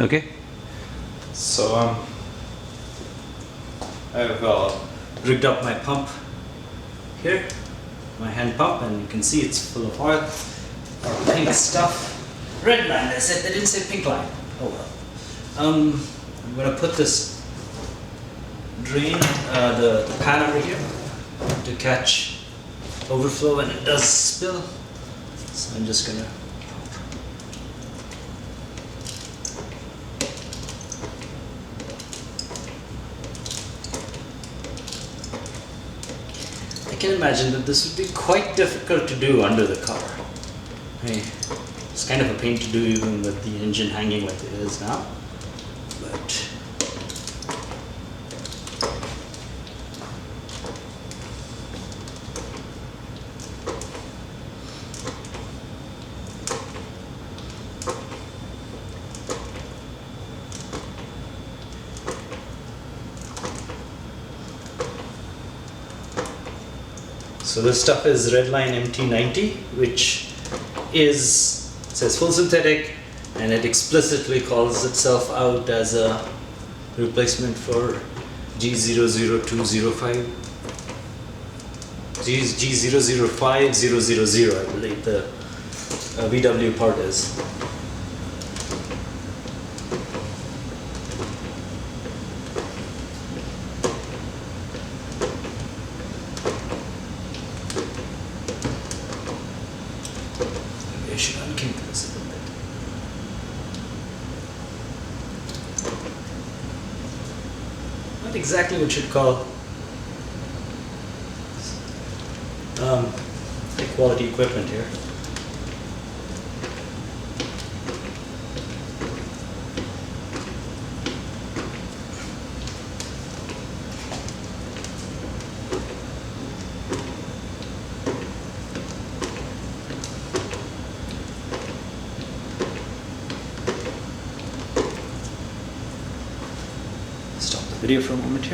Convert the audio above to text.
Okay. So I've rigged up my pump here, my hand pump, and you can see it's full of oil or pink stuff. Red line, they said, they didn't say pink line. Oh well. I'm gonna put this drain, the pan over here to catch overflow when it does spill. So I'm just gonna I can imagine that this would be quite difficult to do under the cover. I mean, it's kind of a pain to do even with the engine hanging like it is now. But so this stuff is Redline MT90, which says full synthetic, and it explicitly calls itself out as a replacement for G00205. G005000, I believe the VW part is. I should unkink this a little bit. Not exactly what you'd call high quality equipment here. Stop the video for a moment here.